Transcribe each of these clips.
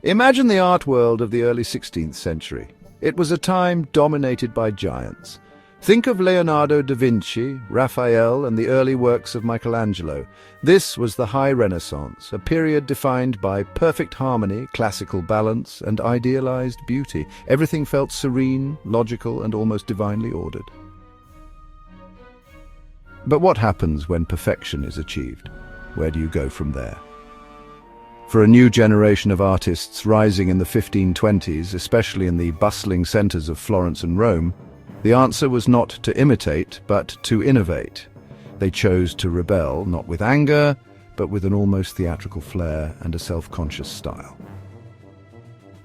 Imagine the art world of the early 16th century. It was a time dominated by giants. Think of Leonardo da Vinci, Raphael, and the early works of Michelangelo. This was the High Renaissance, a period defined by perfect harmony, classical balance, and idealized beauty. Everything felt serene, logical, and almost divinely ordered. But what happens when perfection is achieved? Where do you go from there? For a new generation of artists rising in the 1520s, especially in the bustling centers of Florence and Rome, the answer was not to imitate, but to innovate. They chose to rebel, not with anger, but with an almost theatrical flair and a self-conscious style.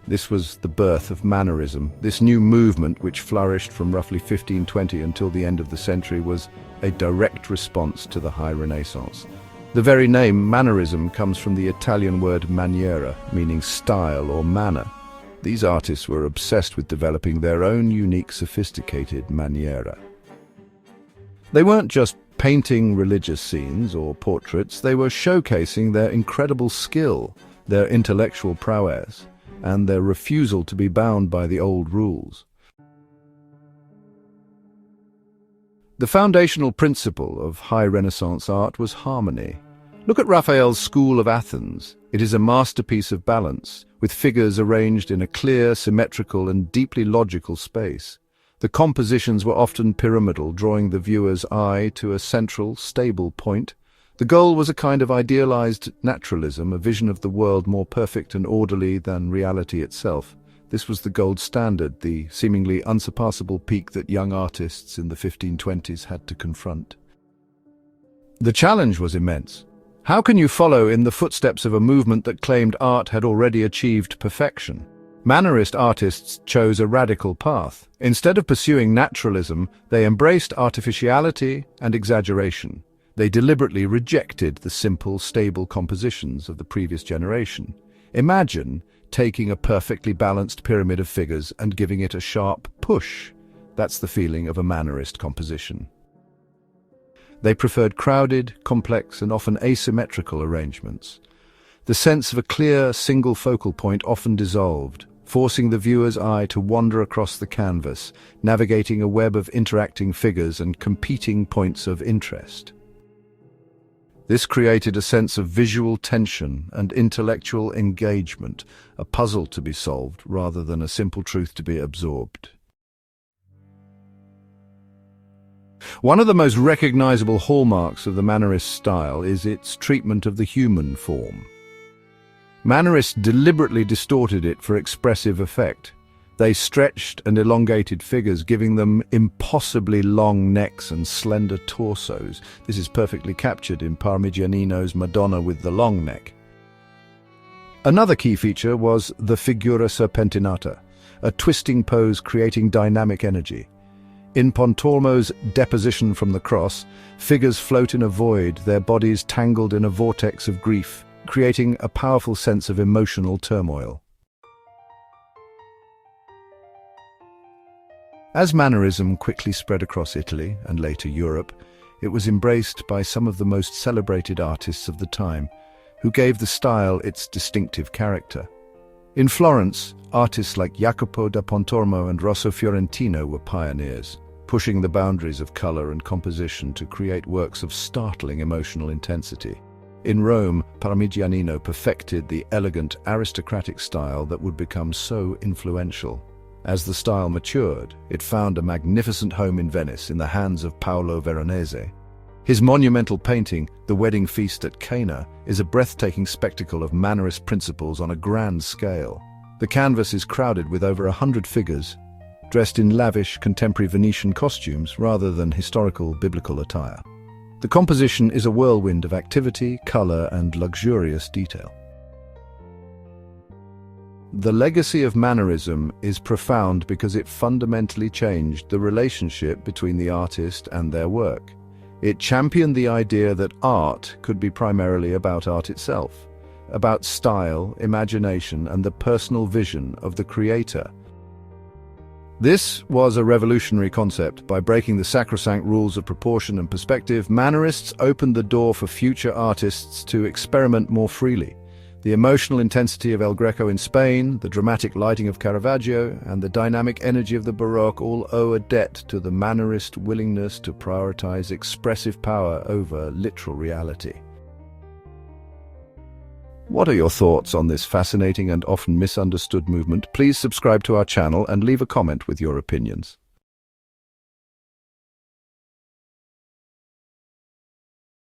This was the birth of Mannerism. This new movement, which flourished from roughly 1520 until the end of the century, was a direct response to the High Renaissance. The very name Mannerism comes from the Italian word maniera, meaning style or manner. These artists were obsessed with developing their own unique, sophisticated maniera. They weren't just painting religious scenes or portraits, they were showcasing their incredible skill, their intellectual prowess, and their refusal to be bound by the old rules. The foundational principle of High Renaissance art was harmony. Look at Raphael's School of Athens. It is a masterpiece of balance, with figures arranged in a clear, symmetrical, and deeply logical space. The compositions were often pyramidal, drawing the viewer's eye to a central, stable point. The goal was a kind of idealized naturalism, a vision of the world more perfect and orderly than reality itself. This was the gold standard, the seemingly unsurpassable peak that young artists in the 1520s had to confront. The challenge was immense. How can you follow in the footsteps of a movement that claimed art had already achieved perfection? Mannerist artists chose a radical path. Instead of pursuing naturalism, they embraced artificiality and exaggeration. They deliberately rejected the simple, stable compositions of the previous generation. Imagine taking a perfectly balanced pyramid of figures and giving it a sharp push. That's the feeling of a Mannerist composition. They preferred crowded, complex, and often asymmetrical arrangements. The sense of a clear, single focal point often dissolved, forcing the viewer's eye to wander across the canvas, navigating a web of interacting figures and competing points of interest. This created a sense of visual tension and intellectual engagement, a puzzle to be solved rather than a simple truth to be absorbed. One of the most recognizable hallmarks of the Mannerist style is its treatment of the human form. Mannerists deliberately distorted it for expressive effect. They stretched and elongated figures, giving them impossibly long necks and slender torsos. This is perfectly captured in Parmigianino's Madonna with the long neck. Another key feature was the figura serpentinata, a twisting pose creating dynamic energy. In Pontormo's Deposition from the Cross, figures float in a void, their bodies tangled in a vortex of grief, creating a powerful sense of emotional turmoil. As Mannerism quickly spread across Italy and later Europe, it was embraced by some of the most celebrated artists of the time, who gave the style its distinctive character. In Florence, artists like Jacopo da Pontormo and Rosso Fiorentino were pioneers, pushing the boundaries of color and composition to create works of startling emotional intensity. In Rome, Parmigianino perfected the elegant, aristocratic style that would become so influential. As the style matured, it found a magnificent home in Venice in the hands of Paolo Veronese. His monumental painting, The Wedding Feast at Cana, is a breathtaking spectacle of Mannerist principles on a grand scale. The canvas is crowded with over 100 figures, dressed in lavish contemporary Venetian costumes rather than historical biblical attire. The composition is a whirlwind of activity, color, and luxurious detail. The legacy of Mannerism is profound because it fundamentally changed the relationship between the artist and their work. It championed the idea that art could be primarily about art itself, about style, imagination, and the personal vision of the creator. This was a revolutionary concept. By breaking the sacrosanct rules of proportion and perspective, Mannerists opened the door for future artists to experiment more freely. The emotional intensity of El Greco in Spain, the dramatic lighting of Caravaggio, and the dynamic energy of the Baroque all owe a debt to the Mannerist willingness to prioritize expressive power over literal reality. What are your thoughts on this fascinating and often misunderstood movement? Please subscribe to our channel and leave a comment with your opinions.